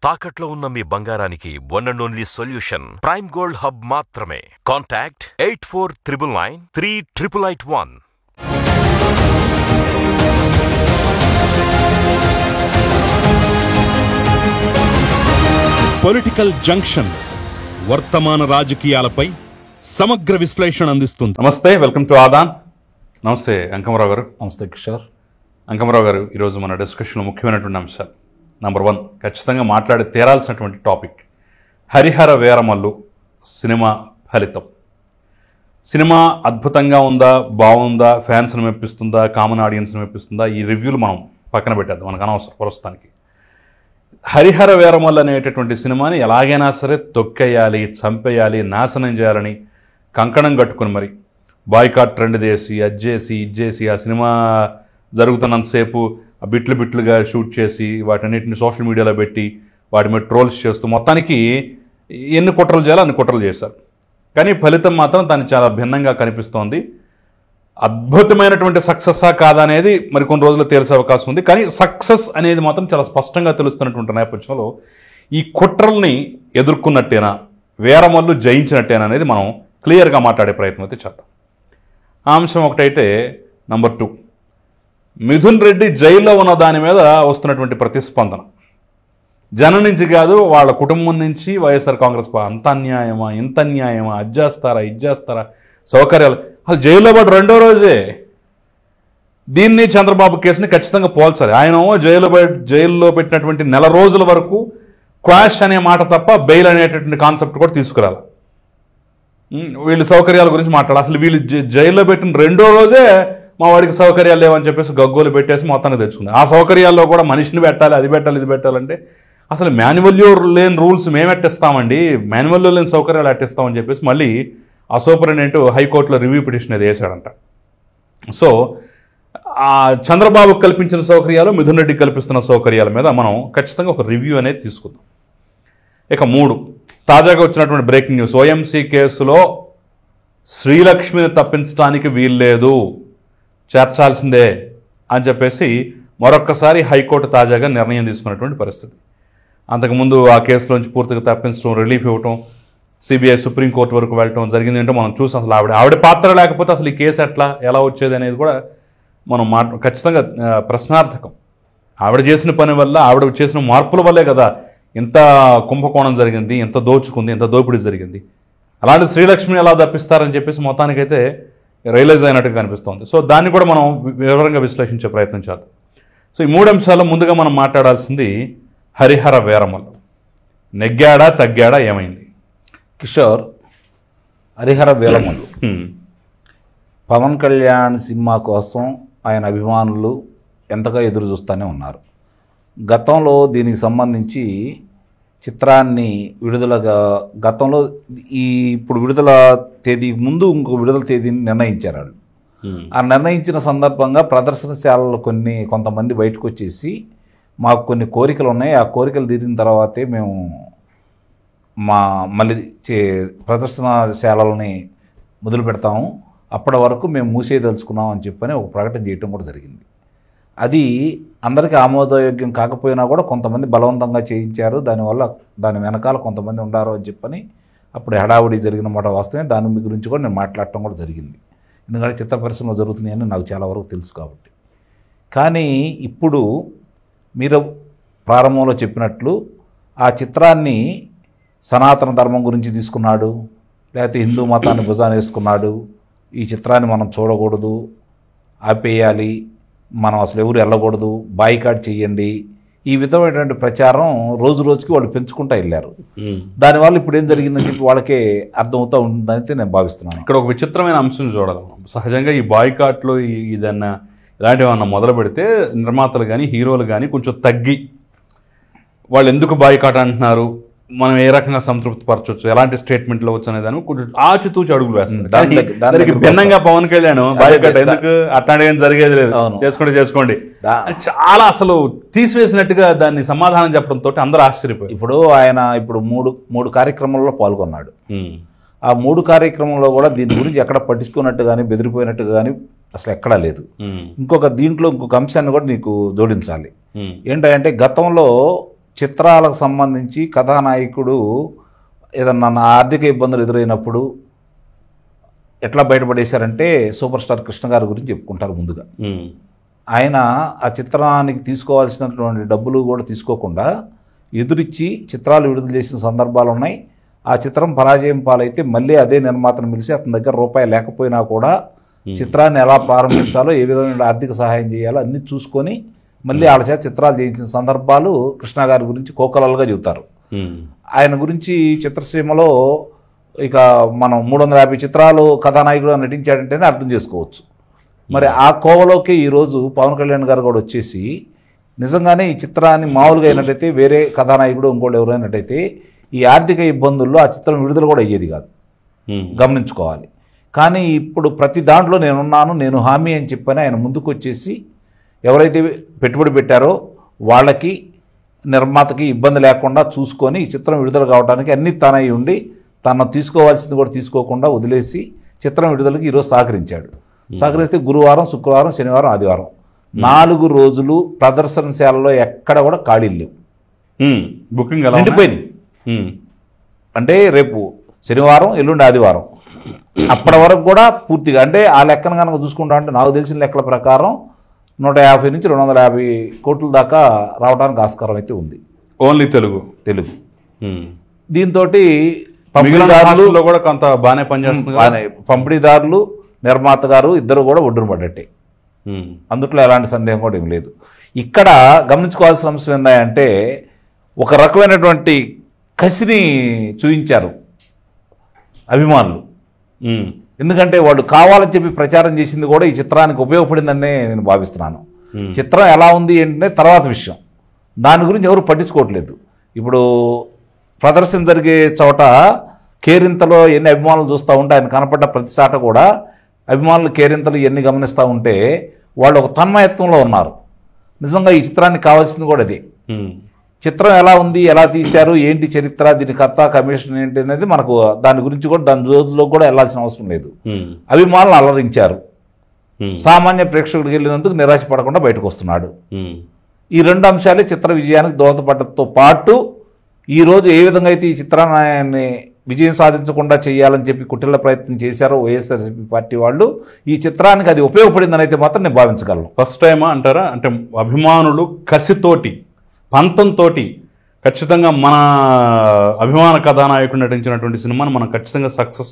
తాకట్లో ఉన్న మీ బంగారానికి one and only solution prime gold hub మాత్రమే. కాంటాక్ట్ 8499938881. పొలిటికల్ జంక్షన్ వర్తమాన రాజకీయాలపై సమగ్ర విశ్లేషణ అందిస్తుంది. నమస్తే, వెల్కమ్ టు ఆదాన్. నమస్తే అంకమరావు గారు. నమస్తే కిషోర్. అంకమరావు గారు, ఈరోజు మన డిస్కషన్లో ముఖ్యమైనటువంటి అంశాలు. నంబర్ 1, ఖచ్చితంగా మాట్లాడి తీరాల్సినటువంటి టాపిక్ హరిహర వీరమల్లు సినిమా ఫలితం. సినిమా అద్భుతంగా ఉందా, బాగుందా, ఫ్యాన్స్ని మెప్పిస్తుందా, కామన్ ఆడియన్స్ని మెప్పిస్తుందా, ఈ రివ్యూలు మనం పక్కన పెట్టేద్దాం, మనకు అనవసరం ప్రస్తుతానికి. హరిహర వీరమల్లు అనేటటువంటి సినిమాని ఎలాగైనా సరే తొక్కేయాలి, చంపేయాలి, నాశనం చేయాలని కంకణం కట్టుకుని మరి బాయ్కాట్ ట్రెండ్ చేసి అజ్జేసి ఇజ్జేసి ఆ సినిమా జరుగుతున్నంతసేపు బిట్లు బిట్లుగా షూట్ చేసి వాటన్నిటిని సోషల్ మీడియాలో పెట్టి వాటి మీద ట్రోల్స్ చేస్తూ మొత్తానికి ఎన్ని కుట్రలు చేయాలో అన్ని కుట్రలు చేశారు. కానీ ఫలితం మాత్రం దాన్ని చాలా భిన్నంగా కనిపిస్తోంది. అద్భుతమైనటువంటి సక్సెస్సా కాదా అనేది మరి కొన్ని రోజుల్లో తెలిసే అవకాశం ఉంది. కానీ సక్సెస్ అనేది మాత్రం చాలా స్పష్టంగా తెలుస్తున్నటువంటి నేపథ్యంలో ఈ కుట్రల్ని ఎదుర్కొన్నట్టేనా, వీరమల్లు జయించినట్టేనా అనేది మనం క్లియర్గా మాట్లాడే ప్రయత్నం అయితే చేద్దాం. ఆ అంశం ఒకటైతే, నంబర్ 2, మిథున్ రెడ్డి జైల్లో ఉన్న దాని మీద వస్తున్నటువంటి ప్రతిస్పందన జనం నుంచి కాదు, వాళ్ళ కుటుంబం నుంచి, వైఎస్ఆర్ కాంగ్రెస్ అంత అన్యాయమా, ఇంత అన్యాయమా, అజ్జేస్తారా ఇజ్జేస్తారా, సౌకర్యాలు. అసలు జైల్లో పాటు 2వ రోజే దీన్ని చంద్రబాబు కేసుని ఖచ్చితంగా పోల్చాలి. ఆయన జైల్లో పెట్టినటువంటి నెల రోజుల వరకు క్వాష్ అనే మాట తప్ప బెయిల్ అనేటటువంటి కాన్సెప్ట్ కూడా తీసుకురాలి. వీళ్ళు సౌకర్యాల గురించి మాట్లాడాలి. అసలు వీళ్ళు జైల్లో పెట్టిన 2వ రోజే మా వాడికి సౌకర్యాలు లేవని చెప్పేసి గగ్గోలు పెట్టేసి మొత్తాన్ని తెచ్చుకుంది. ఆ సౌకర్యాల్లో కూడా మనిషిని పెట్టాలి, అది పెట్టాలి, ఇది పెట్టాలంటే అసలు మాన్యువల్లో లేని రూల్స్ మేము ఎట్టేస్తామండి, మాన్యువల్లో లేని సౌకర్యాలు ఎట్టేస్తామని చెప్పేసి మళ్ళీ ఆ సూపరింటెండెంట్ హైకోర్టులో రివ్యూ పిటిషన్ అది వేశాడంట. సో ఆ చంద్రబాబు కల్పించిన సౌకర్యాలు, మిథున్ రెడ్డి కల్పిస్తున్న సౌకర్యాల మీద మనం ఖచ్చితంగా ఒక రివ్యూ అనేది తీసుకుందాం. ఇక 3, తాజాగా వచ్చినటువంటి బ్రేకింగ్ న్యూస్. ఓఎంసీ కేసులో శ్రీలక్ష్మిని తప్పించడానికి వీల్లేదు, చేర్చాల్సిందే అని చెప్పేసి మరొక్కసారి హైకోర్టు తాజాగా నిర్ణయం తీసుకున్నటువంటి పరిస్థితి. అంతకుముందు ఆ కేసులోంచి పూర్తిగా తప్పించడం, రిలీఫ్ ఇవ్వటం, సిబిఐ సుప్రీంకోర్టు వరకు వెళ్ళటం జరిగింది. అంటే మనం చూసాం అసలు ఆవిడ పాత్ర లేకపోతే అసలు ఈ కేసు ఎలా వచ్చేది అనేది కూడా మనం ఖచ్చితంగా ప్రశ్నార్థకం. ఆవిడ చేసిన పని వల్ల, ఆవిడ చేసిన మార్పుల వల్లే కదా ఎంత కుంభకోణం జరిగింది, ఎంత దోచుకుంది, ఎంత దోపిడీ జరిగింది. అలాంటి శ్రీలక్ష్మిని ఎలా తప్పిస్తారని చెప్పేసి మొత్తానికైతే రియలైజ్ అయినట్టుగా కనిపిస్తోంది. సో దాన్ని కూడా మనం వివరంగా విశ్లేషించే ప్రయత్నం చేద్దాం. సో ఈ 3 అంశాల్లో ముందుగా మనం మాట్లాడాల్సింది హరిహర వీరమల్లు. నెగ్గాడా, తగ్గాడా, ఏమైంది? కిషోర్, హరిహర వీరమల్లు పవన్ కళ్యాణ్ సినిమా కోసం ఆయన అభిమానులు ఎంతగా ఎదురు చూస్తూనే ఉన్నారు. గతంలో దీనికి సంబంధించి చిత్రాన్ని గతంలో ఇప్పుడు విడుదల తేదీ ముందు ఇంకో విడుదల తేదీని నిర్ణయించారు వాళ్ళు. ఆ నిర్ణయించిన సందర్భంగా ప్రదర్శనశాలలో కొంతమంది బయటకు వచ్చేసి మాకు కొన్ని కోరికలు ఉన్నాయి, ఆ కోరికలు తీరిన తర్వాతే మేము మళ్ళీ ప్రదర్శనశాలని మొదలు పెడతాము, అప్పటి వరకు మేము మూసేయదలుచుకున్నాం అని చెప్పని ఒక ప్రకటన చేయటం కూడా జరిగింది. అది అందరికీ ఆమోదయోగ్యం కాకపోయినా కూడా కొంతమంది బలవంతంగా చేయించారు. దాని వెనకాల కొంతమంది ఉండారు అని చెప్పని అప్పుడు హడావుడి జరిగిన మాట వాస్తవమే. దాని గురించి కూడా నేను మాట్లాడటం కూడా జరిగింది. ఎందుకంటే చిత్ర పరిశ్రమలో జరుగుతున్నాయని నాకు చాలా వరకు తెలుసు కాబట్టి. కానీ ఇప్పుడు మీరు ప్రారంభంలో చెప్పినట్లు ఆ చిత్రాన్ని సనాతన ధర్మం గురించి తీసుకున్నాడు, లేకపోతే హిందూ మతాన్ని భుజాన్ని వేసుకున్నాడు, ఈ చిత్రాన్ని మనం చూడకూడదు, ఆపేయాలి, మనం అసలు ఎవరు వెళ్ళకూడదు, బాయ్కాట్ చేయండి, ఈ విధమైనటువంటి ప్రచారం రోజు రోజుకి వాళ్ళు పెంచుకుంటూ వెళ్ళారు. దానివల్ల ఇప్పుడు ఏం జరిగిందని చెప్పి వాళ్ళకే అర్థమవుతూ ఉంటుందని నేను భావిస్తున్నాను. ఇక్కడ ఒక విచిత్రమైన అంశం చూడాలి. సహజంగా ఈ బాయ్కాట్లు ఇలాంటివన్నా మొదలు పెడితే నిర్మాతలు కానీ హీరోలు కానీ కొంచెం తగ్గి వాళ్ళు ఎందుకు బాయ్కాట్ అంటున్నారు, మనం ఏ రకంగా సంతృప్తి పరచవచ్చు, ఎలాంటి స్టేట్మెంట్లు వచ్చు అనే దాన్ని కొంచెం ఆచితూచి అడుగులు వేస్తారు. దానికి భిన్నంగా పవన్ కళ్యాణ్ బాయ్కాట్ ఎందుకు, అట్లాంటి ఏం జరిగేది లేదు, చేసుకోండి చాలా అసలు తీసివేసినట్టుగా దాన్ని సమాధానం చెప్పడంతో అందరూ ఆశ్చర్యపోయారు. ఆయన మూడు కార్యక్రమాల్లో పాల్గొన్నాడు. ఆ 3 కార్యక్రమంలో కూడా దీని గురించి ఎక్కడ పట్టించుకున్నట్టు కానీ బెదిరిపోయినట్టు కానీ అసలు ఎక్కడా లేదు. ఇంకొక అంశాన్ని కూడా నీకు జోడించాలి. ఏంటంటే గతంలో చిత్రాలకు సంబంధించి కథానాయకుడు ఏదన్నా ఆర్థిక ఇబ్బందులు ఎదురైనప్పుడు ఎట్లా బయటపడేశారంటే సూపర్ స్టార్ కృష్ణ గారి గురించి చెప్పుకుంటారు ముందుగా. ఆయన ఆ చిత్రానికి తీసుకోవాల్సినటువంటి డబ్బులు కూడా తీసుకోకుండా ఎదురిచ్చి చిత్రాలు విడుదల చేసిన సందర్భాలు ఉన్నాయి. ఆ చిత్రం పరాజయం పాలైతే మళ్ళీ అదే నిర్మాతను పిలిచి అతని దగ్గర రూపాయి లేకపోయినా కూడా చిత్రాన్ని ఎలా ప్రారంభించాలో, ఏ విధమైన ఆర్థిక సహాయం చేయాలో అన్నీ చూసుకొని మళ్ళీ వాళ్ళ చేత చిత్రాలు చేయించిన సందర్భాలు కృష్ణ గారి గురించి కోకలలుగా చెబుతారు. ఆయన గురించి చిత్రసీమలో ఇక మనం 350 చిత్రాలు కథానాయకుడు నటించాడంటేనే అర్థం చేసుకోవచ్చు. మరి ఆ కోవలోకి ఈరోజు పవన్ కళ్యాణ్ గారు కూడా వచ్చేసి నిజంగానే ఈ చిత్రాన్ని మామూలుగా అయినట్టయితే వేరే కథానాయకుడు ఇంకోళ్ళు ఎవరైనట్టయితే ఈ ఆర్థిక ఇబ్బందుల్లో ఆ చిత్రం విడుదల కూడా అయ్యేది కాదు, గమనించుకోవాలి. కానీ ఇప్పుడు ప్రతి దాంట్లో నేనున్నాను, నేను హామీ అని చెప్పని ఆయన ముందుకు వచ్చేసి ఎవరైతే పెట్టుబడి పెట్టారో వాళ్ళకి నిర్మాతకి ఇబ్బంది లేకుండా చూసుకొని ఈ చిత్రం విడుదల కావడానికి అన్ని తనై ఉండి తను తీసుకోవాల్సింది కూడా తీసుకోకుండా వదిలేసి చిత్రం విడుదలకి ఈరోజు సహకరిస్తే గురువారం, శుక్రవారం, శనివారం, ఆదివారం 4 రోజులు ప్రదర్శనశాలలో ఎక్కడ కూడా ఖాళీలు లేవు, బుకింగ్ నిండిపోయినాయి. అంటే రేపు శనివారం, ఎల్లుండి ఆదివారం, అప్పటి వరకు కూడా పూర్తిగా అంటే ఆ లెక్కను కనుక చూసుకుంటా అంటే నాకు తెలిసిన లెక్కల ప్రకారం 150 నుంచి 250 కోట్ల దాకా రావడానికి ఆస్కారం అయితే ఉంది. ఓన్లీ తెలుగు. దీంతో పంపిణీదారులు కూడా కొంత బాగానే పనిచేస్తుంది. పంపిణీదారులు, నిర్మాత గారు ఇద్దరు కూడా ఒడ్డున పడ్డట్టే, అందుట్లో ఎలాంటి సందేహం కూడా ఏం లేదు. ఇక్కడ గమనించుకోవాల్సిన అంశం ఏంటంటే ఒక రకమైనటువంటి కసిని చూపించారు అభిమానులు. ఎందుకంటే వాళ్ళు కావాలని చెప్పి ప్రచారం చేసింది కూడా ఈ చిత్రానికి ఉపయోగపడిందనే నేను భావిస్తున్నాను. చిత్రం ఎలా ఉంది ఏంటంటే తర్వాత విషయం, దాని గురించి ఎవరు పట్టించుకోవట్లేదు. ఇప్పుడు ప్రదర్శన జరిగే చోట కేరింతలో ఎన్ని అభిమానులు చూస్తూ ఉంటే ఆయన కనపడ్డ ప్రతి చాట కూడా అభిమానులు కేరింతలు ఎన్ని గమనిస్తూ ఉంటే వాళ్ళు ఒక తన్మయత్వంలో ఉన్నారు. నిజంగా ఈ చిత్రానికి కావాల్సింది కూడా అది. చిత్రం ఎలా ఉంది, ఎలా తీశారు, ఏంటి చరిత్ర, దీని కథ, కమిషన్ ఏంటి అనేది మనకు దాని గురించి కూడా దాని రోజుల్లో కూడా వెళ్ళాల్సిన అవసరం లేదు. అభిమానులు అలరించారు, సామాన్య ప్రేక్షకుడికి వెళ్ళినందుకు నిరాశ పడకుండా బయటకు వస్తున్నాడు. ఈ 2 అంశాలే చిత్ర విజయానికి దోహదపడటంతో పాటు ఈరోజు ఏ విధంగా అయితే ఈ చిత్రాన్ని విజయం సాధించకుండా చేయాలని చెప్పి కుటిల ప్రయత్నం చేశారో వైఎస్ఆర్సీపీ పార్టీ వాళ్ళు, ఈ చిత్రానికి అది ఉపయోగపడిందని అయితే మాత్రం నేను భావించగలను. ఫస్ట్ టైమా అంటారా? అంటే అభిమానులు కసితోటి, పంతంతో ఖచ్చితంగా మన అభిమాన కథానాయకుడు నటించినటువంటి సినిమాను మనం ఖచ్చితంగా సక్సెస్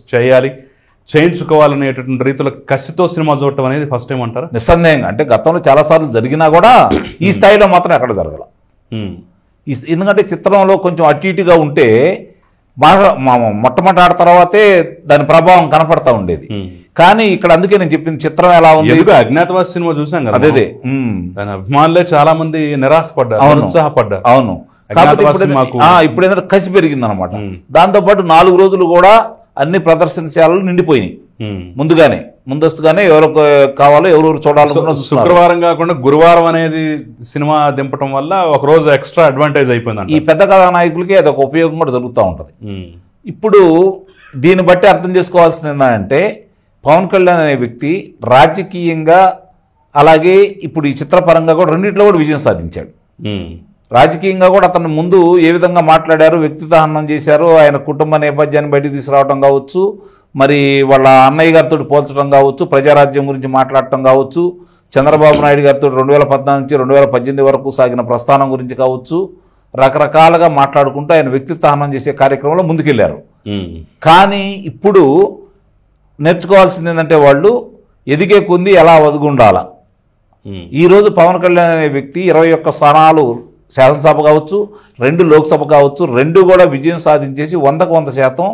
చేయించుకోవాలనేటువంటి రీతిలో కసితో సినిమా చూడటం అనేది ఫస్ట్ టైం అంటారా? నిస్సందేహంగా. అంటే గతంలో చాలాసార్లు జరిగినా కూడా ఈ స్థాయిలో మాత్రం ఎక్కడ జరగల. ఎందుకంటే చిత్రంలో కొంచెం అటు ఇటుగా ఉంటే బాగా మొట్టమొదటి ఆడ తర్వాతే దాని ప్రభావం కనపడతా ఉండేది. కానీ ఇక్కడ అందుకే నేను చెప్పింది చిత్రం ఎలా ఉంది. అజ్ఞాతవాసి సినిమా చూసాం కదా, అదే దాని అభిమానులే చాలా మంది నిరాశపడ్డారు, ఉత్సాహపడ్డారు. అవును, ఇప్పుడు ఏంటంటే కసి పెరిగింది అనమాట. దాంతోపాటు 4 రోజులు కూడా అన్ని ప్రదర్శనశాలలు నిండిపోయినాయి. ముందస్తుగానే ఎవరికి కావాలో ఎవరెవరు చూడాలనుకున్నా శుక్రవారం కాకుండా గురువారం అనేది సినిమా దింపటం వల్ల ఒక రోజు ఎక్స్ట్రా అడ్వాంటేజ్ అయిపోయింది. ఈ పెద్ద కథానాయకులకి అదొక ఉపయోగం కూడా జరుగుతూ ఉంటుంది. ఇప్పుడు దీన్ని బట్టి అర్థం చేసుకోవాల్సింది ఏంటంటే పవన్ కళ్యాణ్ అనే వ్యక్తి రాజకీయంగా అలాగే ఇప్పుడు ఈ చిత్రపరంగా కూడా రెండింటిలో కూడా విజయం సాధించాడు. రాజకీయంగా కూడా అతను ముందు ఏ విధంగా మాట్లాడారు, వ్యక్తిత్వ హననం చేశారు, ఆయన కుటుంబ నేపథ్యాన్ని బయటికి తీసుకురావడం కావచ్చు, మరి వాళ్ళ అన్నయ్య గారితో పోల్చడం కావచ్చు, ప్రజారాజ్యం గురించి మాట్లాడటం కావచ్చు, చంద్రబాబు నాయుడు గారితో 2014 నుంచి 2018 వరకు సాగిన ప్రస్థానం గురించి కావచ్చు, రకరకాలుగా మాట్లాడుకుంటూ ఆయన వ్యక్తిత్వ హననం చేసే కార్యక్రమంలో ముందుకెళ్లారు. కానీ ఇప్పుడు నేర్చుకోవాల్సింది ఏంటంటే వాళ్ళు ఎదిగే కొంది ఎలా ఒదుగుండాల. ఈరోజు పవన్ కళ్యాణ్ అనే వ్యక్తి 21 స్థానాలు శాసనసభ కావచ్చు, 2 లోక్సభ కావచ్చు, 2 కూడా విజయం సాధించేసి 100కు 100%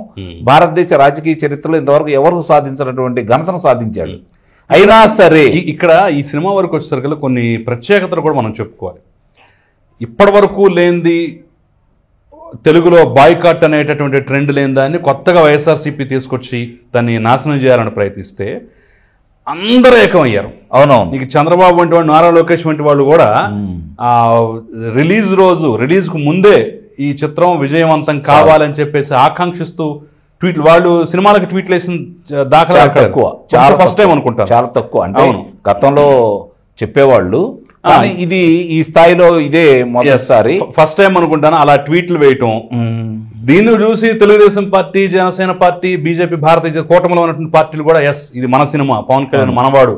భారతదేశ రాజకీయ చరిత్రలో ఇంతవరకు ఎవరు సాధించినటువంటి ఘనతను సాధించాడు. అయినా సరే ఇక్కడ ఈ సినిమా వరకు వచ్చేసరికి కొన్ని ప్రత్యేకతలు కూడా మనం చెప్పుకోవాలి. ఇప్పటి వరకు లేనిది తెలుగులో బాయ్కాట్ అనేటటువంటి ట్రెండ్ లేని దాన్ని కొత్తగా వైఎస్ఆర్సీపీ తీసుకొచ్చి దాన్ని నాశనం చేయాలని ప్రయత్నిస్తే అందరూ ఏకమయ్యారు. అవునవును. నీకు చంద్రబాబు వంటి వాడు, నారా లోకేష్ వంటి వాళ్ళు కూడా రిలీజ్కు ముందే ఈ చిత్రం విజయవంతం కావాలని చెప్పేసి ఆకాంక్షిస్తూ ట్వీట్లు, వాళ్ళు సినిమాలకు ట్వీట్లు వేసిన దాఖలా తక్కువ, చాలా ఫస్ట్ టైం అనుకుంటారు, చాలా తక్కువ. అంటే గతంలో చెప్పేవాళ్ళు కానీ ఇది ఈ స్థాయిలో ఇదే మొదటిసారి ఫస్ట్ టైం అనుకుంటాను అలా ట్వీట్లు వేయటం. దీన్ని చూసి Telugu Desam party, Janasena party, BJP, భారతీయ కూటమిలో ఉన్నటువంటి పార్టీలు కూడా ఎస్ ఇది మన సినిమా, పవన్ కళ్యాణ్ మనవాడు,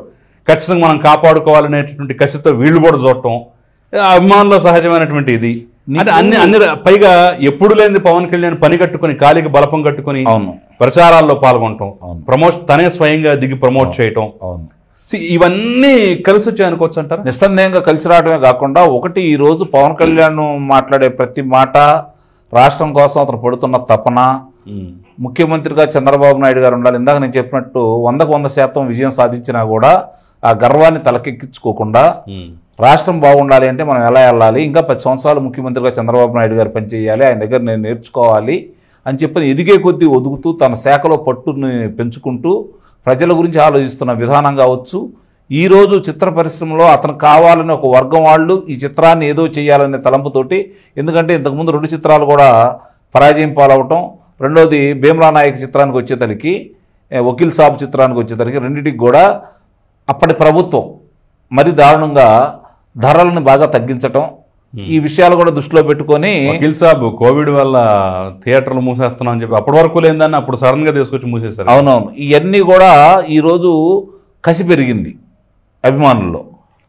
ఖచ్చితంగా మనం కాపాడుకోవాలనేటటువంటి కసితో వీళ్ళు కూడా చూడటం అభిమానుల్లో సహజమైనటువంటి ఇది. అంటే అన్ని పైగా ఎప్పుడు లేని పవన్ కళ్యాణ్ పని కట్టుకుని కాలికి బలపం కట్టుకుని ప్రచారాల్లో పాల్గొనటం, ప్రమోషన్ తనే స్వయంగా దిగి ప్రమోట్ చేయటం, ఇవన్నీ కలిసి వచ్చాయి అనుకోవచ్చు అంటారు. నిస్సందేహంగా కలిసి రావడమే కాకుండా ఒకటి ఈ రోజు పవన్ కళ్యాణ్ మాట్లాడే ప్రతి మాట రాష్ట్రం కోసం అతను పడుతున్న తపన, ముఖ్యమంత్రిగా చంద్రబాబు నాయుడు గారు ఉండాలి. ఇందాక నేను చెప్పినట్టు 100% విజయం సాధించినా కూడా ఆ గర్వాన్ని తలకెక్కించుకోకుండా రాష్ట్రం బాగుండాలి అంటే మనం ఎలా వెళ్ళాలి, ఇంకా 10 సంవత్సరాలు ముఖ్యమంత్రిగా చంద్రబాబు నాయుడు గారు పనిచేయాలి, ఆయన దగ్గర నేను నేర్చుకోవాలి అని చెప్పి ఎదిగే కొద్దీ ఒదుగుతూ తన శాఖలో పట్టుని పెంచుకుంటూ ప్రజల గురించి ఆలోచిస్తున్న విధానం కావచ్చు. ఈరోజు చిత్ర పరిశ్రమలో అతను కావాలని ఒక వర్గం వాళ్ళు ఈ చిత్రాన్ని ఏదో చేయాలనే తలంపుతోటి, ఎందుకంటే ఇంతకుముందు 2 చిత్రాలు కూడా పరాజయం పాలవటం, రెండోది భీమ్లా నాయక్ చిత్రానికి వచ్చేసరికి, వకీల్ సాబ్ చిత్రానికి వచ్చేసరికి రెండింటికి కూడా అప్పటి ప్రభుత్వం మరి దారుణంగా ధరలను బాగా తగ్గించటం, ఈ విషయాలు కూడా దృష్టిలో పెట్టుకొని వకీల్ సాబ్ కోవిడ్ వల్ల థియేటర్లు మూసేస్తున్నాం అని చెప్పి అప్పటి వరకు లేదని అప్పుడు సడన్ గా తీసుకొచ్చి మూసేస్తారు. అవునవును, ఇవన్నీ కూడా ఈరోజు కసి పెరిగింది అభిమానుల్లో.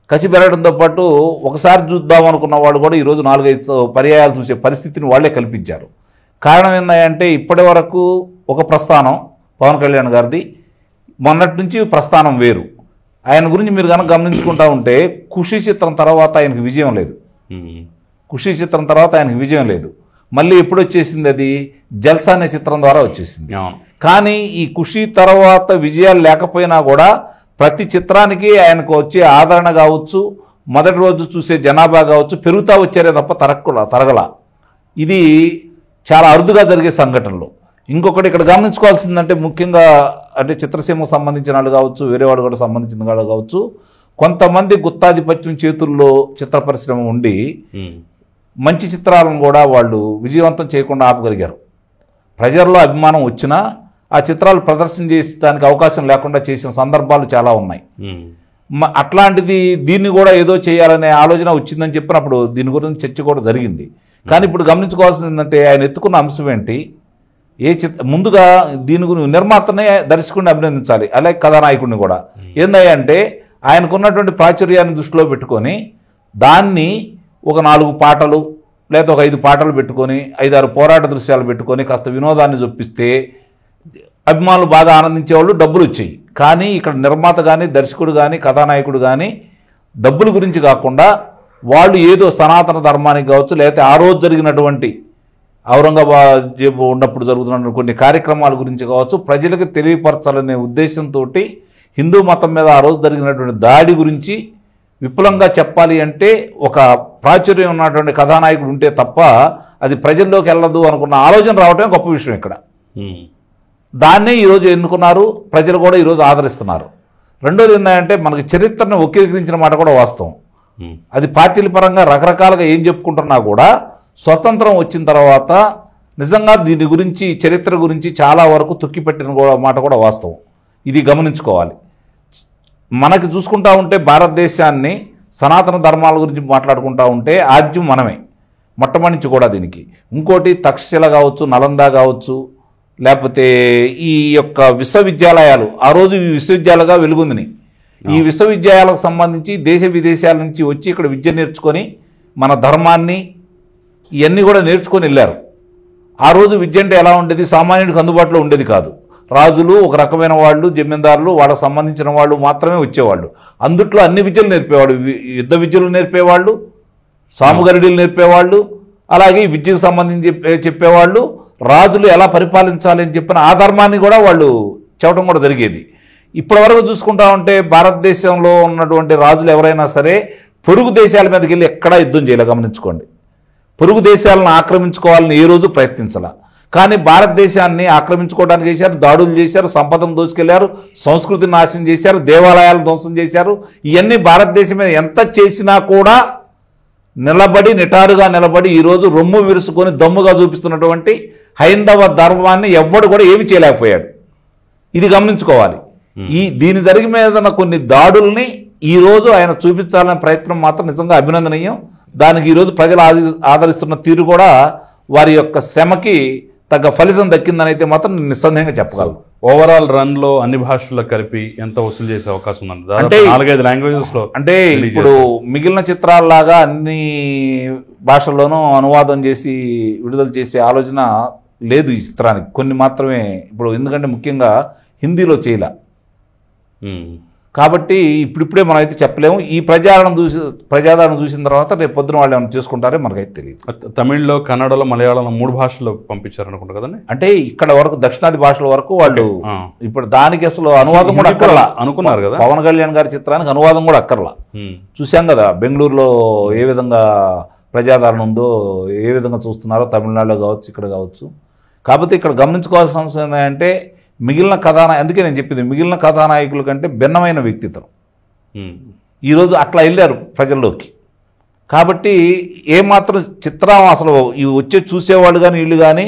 కసి పెరగడంతో పాటు ఒకసారి చూద్దాం అనుకున్న వాళ్ళు కూడా ఈరోజు 4-5 పర్యాయాలు చూసే పరిస్థితిని వాళ్లే కల్పించారు. కారణం ఏంటంటే ఇప్పటి వరకు ఒక ప్రస్థానం పవన్ కళ్యాణ్ గారిది, మొన్నటి నుంచి ప్రస్థానం వేరు. ఆయన గురించి మీరు కనుక గమనించుకుంటా ఉంటే ఖుషీ చిత్రం తర్వాత ఆయనకు విజయం లేదు. ఖుషీ చిత్రం తర్వాత ఆయనకు విజయం లేదు. మళ్ళీ ఎప్పుడు వచ్చేసింది? అది జల్సా అనే చిత్రం ద్వారా వచ్చేసింది. కానీ ఈ ఖుషీ తర్వాత విజయాలు లేకపోయినా కూడా ప్రతి చిత్రానికి ఆయనకు వచ్చే ఆదరణ కావచ్చు, మొదటి రోజు చూసే జనాభా కావచ్చు పెరుగుతా వచ్చారే తప్ప తరగల. ఇది చాలా అరుదుగా జరిగే సంఘటనలు. ఇంకొకటి ఇక్కడ గమనించుకోవాల్సిందంటే ముఖ్యంగా అంటే చిత్రసీమకు సంబంధించిన వాళ్ళు కావచ్చు, వేరే వాళ్ళు కూడా సంబంధించిన వాళ్ళు కావచ్చు, కొంతమంది గుత్తాధిపత్యం చేతుల్లో చిత్ర పరిశ్రమ ఉండి మంచి చిత్రాలను కూడా వాళ్ళు విజయవంతం చేయకుండా ఆపగలిగారు. ప్రజల్లో అభిమానం వచ్చినా ఆ చిత్రాలు ప్రదర్శన చేయడానికి అవకాశం లేకుండా చేసిన సందర్భాలు చాలా ఉన్నాయి. అట్లాంటిది దీన్ని కూడా ఏదో చేయాలనే ఆలోచన వచ్చిందని చెప్పినప్పుడు దీని గురించి చర్చ కూడా జరిగింది. కానీ ఇప్పుడు గమనించుకోవాల్సింది ఏంటంటే ఆయన ఎత్తుకున్న అంశం ఏంటి, ముందుగా దీని గురించి నిర్మాతనే దర్శకుడిని అభినందించాలి, అలాగే కథానాయకుడిని కూడా. ఏందంటే ఆయనకున్నటువంటి ప్రాచుర్యాన్ని దృష్టిలో పెట్టుకొని దాన్ని ఒక 4 పాటలు లేదా ఒక 5 పాటలు పెట్టుకొని 5-6 పోరాట దృశ్యాలు పెట్టుకొని కాస్త వినోదాన్ని చొప్పిస్తే అభిమానులు బాగా ఆనందించేవాళ్ళు, డబ్బులు వచ్చాయి. కానీ ఇక్కడ నిర్మాత కానీ దర్శకుడు కానీ కథానాయకుడు కానీ డబ్బుల గురించి కాకుండా వాళ్ళు ఏదో సనాతన ధర్మానికి కావచ్చు, లేకపోతే ఆ రోజు జరిగినటువంటి ఔరంగాబాద్ ఉన్నప్పుడు జరుగుతున్న కొన్ని కార్యక్రమాల గురించి కావచ్చు ప్రజలకు తెలియపరచాలనే ఉద్దేశంతో హిందూ మతం మీద ఆ రోజు జరిగినటువంటి దాడి గురించి విపులంగా చెప్పాలి అంటే ఒక ప్రాచుర్యం ఉన్నటువంటి కథానాయకుడు ఉంటే తప్ప అది ప్రజల్లోకి వెళ్ళదు అనుకున్న ఆలోచన రావటమే గొప్ప విషయం ఇక్కడ. దాన్నే ఈరోజు ఎన్నుకున్నారు, ప్రజలు కూడా ఈరోజు ఆదరిస్తున్నారు. రెండోది ఏంటంటే మనకి చరిత్రను వక్రీకరించిన మాట కూడా వాస్తవం. అది పార్టీల పరంగా రకరకాలుగా ఏం చెప్పుకుంటున్నా కూడా స్వతంత్రం వచ్చిన తర్వాత నిజంగా దీని గురించి చరిత్ర గురించి చాలా వరకు తొక్కిపెట్టిన మాట కూడా వాస్తవం. ఇది గమనించుకోవాలి. మనకి చూసుకుంటా ఉంటే భారతదేశాన్ని సనాతన ధర్మాల గురించి మాట్లాడుకుంటా ఉంటే ఆద్యం మనమే మొట్టమొదటి కూడా. దీనికి ఇంకోటి తక్షశిల కావచ్చు, నలంద కావచ్చు, లేకపోతే ఈ యొక్క విశ్వవిద్యాలయాలు ఆ రోజు విశ్వవిద్యాలయాలుగా వెలుగొందిని. ఈ విశ్వవిద్యాలయాలకు సంబంధించి దేశ విదేశాల నుంచి వచ్చి ఇక్కడ విద్య నేర్చుకొని మన ధర్మాన్ని ఇవన్నీ కూడా నేర్చుకొని వెళ్ళారు. ఆ రోజు విద్య అంటే ఎలా ఉండేది, సామాన్యుడికి అందుబాటులో ఉండేది కాదు. రాజులు, ఒక రకమైన వాళ్ళు, జమీందారులు, వాళ్ళకు సంబంధించిన వాళ్ళు మాత్రమే వచ్చేవాళ్ళు. అందుట్లో అన్ని విద్యలు నేర్పేవాళ్ళు, యుద్ధ విద్యలు నేర్పేవాళ్ళు, సాముగరిడీలు నేర్పేవాళ్ళు, అలాగే ఈ విద్యకు సంబంధించి చెప్పేవాళ్ళు, రాజులు ఎలా పరిపాలించాలి అని చెప్పిన ఆ ధర్మాన్ని కూడా వాళ్ళు చెప్పడం కూడా జరిగేది. ఇప్పటి వరకు చూసుకుంటా ఉంటే భారతదేశంలో ఉన్నటువంటి రాజులు ఎవరైనా సరే పొరుగు దేశాల మీదకి వెళ్ళి ఎక్కడా యుద్ధం చేయలే. గమనించుకోండి, పొరుగు దేశాలను ఆక్రమించుకోవాలని ఏ రోజు ప్రయత్నించాల. కానీ భారతదేశాన్ని ఆక్రమించుకోవడానికి చేశారు, దాడులు చేశారు, సంపదను దోచుకెళ్లారు, సంస్కృతిని నాశనం చేశారు, దేవాలయాలను ధ్వంసం చేశారు. ఇవన్నీ భారతదేశం మీద ఎంత చేసినా కూడా నిటారుగా నిలబడి ఈరోజు రొమ్ము విరుసుకొని దమ్ముగా చూపిస్తున్నటువంటి హైందవ ధర్మాన్ని ఎవ్వడు కూడా ఏమి చేయలేకపోయాడు. ఇది గమనించుకోవాలి. దీని జరిగి మీద కొన్ని దాడుల్ని ఈరోజు ఆయన చూపించాలనే ప్రయత్నం మాత్రం నిజంగా అభినందనీయం. దానికి ఈరోజు ప్రజలు ఆదరిస్తున్న తీరు కూడా వారి యొక్క శ్రమకి తగ్గ ఫలితం దక్కిందని అయితే మాత్రం నేను నిస్సందేహంగా చెప్పగలను. ఓవరాల్ రన్ లో అన్ని భాషల్లో కలిపి ఎంత వసూలు చేసే అవకాశం ఉందండి? అంటే 4-5 లాంగ్వేజెస్ లో. అంటే ఇప్పుడు మిగిలిన చిత్రాల్లాగా అన్ని భాషల్లోనూ అనువాదం చేసి విడుదల చేసే ఆలోచన లేదు ఈ చిత్రానికి. కొన్ని మాత్రమే ఇప్పుడు, ఎందుకంటే ముఖ్యంగా హిందీలో చేయలే కాబట్టి ఇప్పుడిప్పుడే మనం అయితే చెప్పలేము. ఈ ప్రజాదరణ చూసిన తర్వాత రేపు పొద్దున వాళ్ళు ఏమైనా చూసుకుంటారో మనకైతే తెలియదు. తమిళ్లో, కన్నడలో, మలయాళంలో 3 భాషల్లో పంపించారు అనుకుంటా కదండి. అంటే ఇక్కడ వరకు దక్షిణాది భాషల వరకు వాళ్ళు ఇప్పుడు దానికి అసలు అనువాదం కూడా అక్కర్లా అనుకున్నారు కదా. పవన్ కళ్యాణ్ గారి చిత్రానికి అనువాదం కూడా అక్కర్లా. చూసాం కదా బెంగళూరులో ఏ విధంగా ప్రజాదరణ ఉందో, ఏ విధంగా చూస్తున్నారో తమిళనాడులో కావచ్చు, ఇక్కడ కావచ్చు. కాకపోతే ఇక్కడ గమనించుకోవాల్సిన అంశం ఏంటంటే మిగిలిన అందుకే నేను చెప్పింది మిగిలిన కథానాయకుల కంటే భిన్నమైన వ్యక్తిత్వం ఈరోజు అట్లా వెళ్ళారు ప్రజల్లోకి. కాబట్టి ఏమాత్రం చిత్రం అసలు వచ్చే చూసేవాళ్ళు కానీ వీళ్ళు కానీ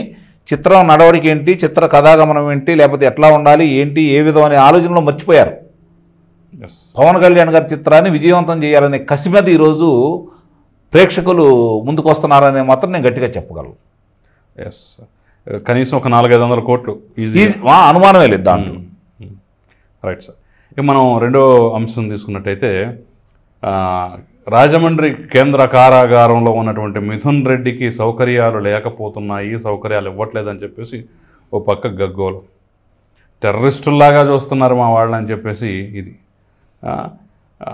చిత్రం నడవడిక ఏంటి, చిత్ర కథాగమనం ఏంటి, లేకపోతే ఎట్లా ఉండాలి ఏంటి, ఏ విధం అనే ఆలోచనలో మర్చిపోయారు. పవన్ కళ్యాణ్ గారి చిత్రాన్ని విజయవంతం చేయాలనే కసి మీద ఈరోజు ప్రేక్షకులు ముందుకు వస్తున్నారనే మాత్రం నేను గట్టిగా చెప్పగలను. కనీసం ఒక 400-500 కోట్లు అనుమానమే లేదు దాంట్లో. Right sir. ఇక మనం రెండో అంశం తీసుకున్నట్టయితే రాజమండ్రి కేంద్ర కారాగారంలో ఉన్నటువంటి మిథున్ రెడ్డికి సౌకర్యాలు లేకపోతున్నాయి, సౌకర్యాలు ఇవ్వట్లేదని చెప్పేసి ఓ పక్క గగ్గోలు, టెర్రరిస్టుల్లాగా చూస్తున్నారు మా వాళ్ళని చెప్పేసి. ఇది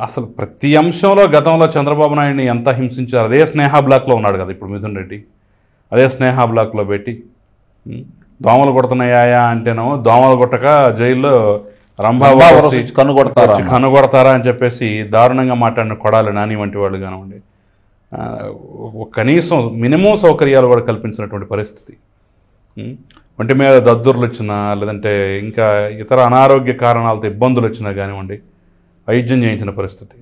అసలు ప్రతి అంశంలో గతంలో చంద్రబాబు నాయుడిని ఎంత హింసించారు. అదే స్నేహ బ్లాక్లో ఉన్నాడు కదా ఇప్పుడు మిథున్ రెడ్డి. అదే స్నేహ బ్లాక్లో పెట్టి దోమలు కొడుతున్నాయా అంటేనేమో దోమలు కొట్టక జైల్లో కనుగొడతారా అని చెప్పేసి దారుణంగా మాట్లాడిన కొడాలి నాని వంటి వాళ్ళు కానివ్వండి. కనీసం మినిమం సౌకర్యాలు కూడా కల్పించినటువంటి పరిస్థితి. ఒంటి మీద దద్దుర్లు వచ్చినా లేదంటే ఇంకా ఇతర అనారోగ్య కారణాలతో ఇబ్బందులు వచ్చినా కానివ్వండి వైద్యం చేయించిన పరిస్థితి.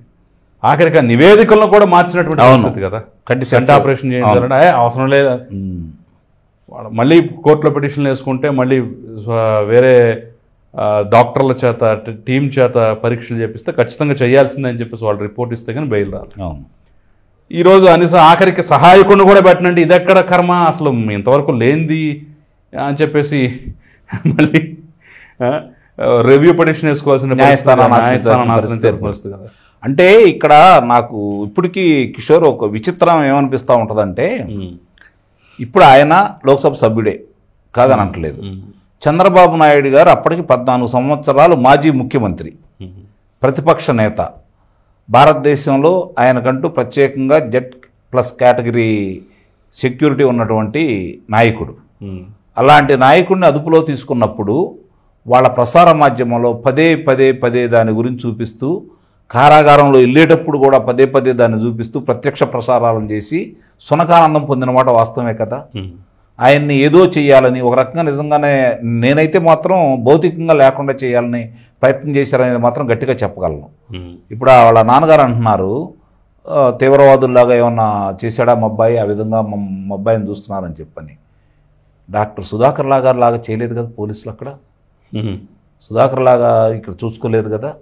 ఆఖరికి నివేదికలను కూడా మార్చినటువంటి పరిస్థితి కదా. కంటి ఆపరేషన్ చేయించాలంటే అవసరం లేదా, మళ్ళీ కోర్టులో పిటిషన్లు వేసుకుంటే మళ్ళీ వేరే డాక్టర్ల చేత టీం చేత పరీక్షలు చేపిస్తే ఖచ్చితంగా చేయాల్సిందే అని చెప్పేసి వాళ్ళు రిపోర్ట్ ఇస్తే కానీ బెయిల్ రాదు. ఈరోజు ఆఖరికి సహాయకుడిని కూడా పెట్టనండి, ఇదెక్కడ కర్మ అసలు ఇంతవరకు లేనిది అని చెప్పేసి మళ్ళీ రివ్యూ పిటిషన్ వేసుకోవాల్సిన పరిస్థితి కదా. అంటే ఇక్కడ నాకు ఇప్పటికీ కిషోర్ ఒక విచిత్రం ఏమనిపిస్తూ ఉంటుందంటే, ఇప్పుడు ఆయన లోక్సభ సభ్యుడే కాదని అంటలేదు. చంద్రబాబు నాయుడు గారు అప్పటికి 14 సంవత్సరాలు మాజీ ముఖ్యమంత్రి, ప్రతిపక్ష నేత, భారతదేశంలో ఆయనకంటూ ప్రత్యేకంగా Z+ కేటగిరీ సెక్యూరిటీ ఉన్నటువంటి నాయకుడు. అలాంటి నాయకుడిని అదుపులో తీసుకున్నప్పుడు వాళ్ళ ప్రసార మాధ్యమంలో పదే దాని గురించి చూపిస్తూ, కారాగారంలో వెళ్ళేటప్పుడు కూడా పదే దాన్ని చూపిస్తూ ప్రత్యక్ష ప్రసారాలను చేసి సునకానందం పొందిన మాట వాస్తవమే కదా. ఆయన్ని ఏదో చేయాలని ఒక రకంగా నిజంగానే నేనైతే మాత్రం భౌతికంగా లేకుండా చేయాలని ప్రయత్నం చేశారనేది మాత్రం గట్టిగా చెప్పగలను. ఇప్పుడు వాళ్ళ నాన్నగారు అంటున్నారు తీవ్రవాదుల్లాగా ఏమన్నా చేశాడా మా అబ్బాయి, ఆ విధంగా మా అబ్బాయిని చూస్తున్నారని చెప్పని. డాక్టర్ సుధాకర్ లాగా చేయలేదు కదా పోలీసులు అక్కడ, సుధాకర్ లాగా ఇక్కడ చూసుకోలేదు కదా,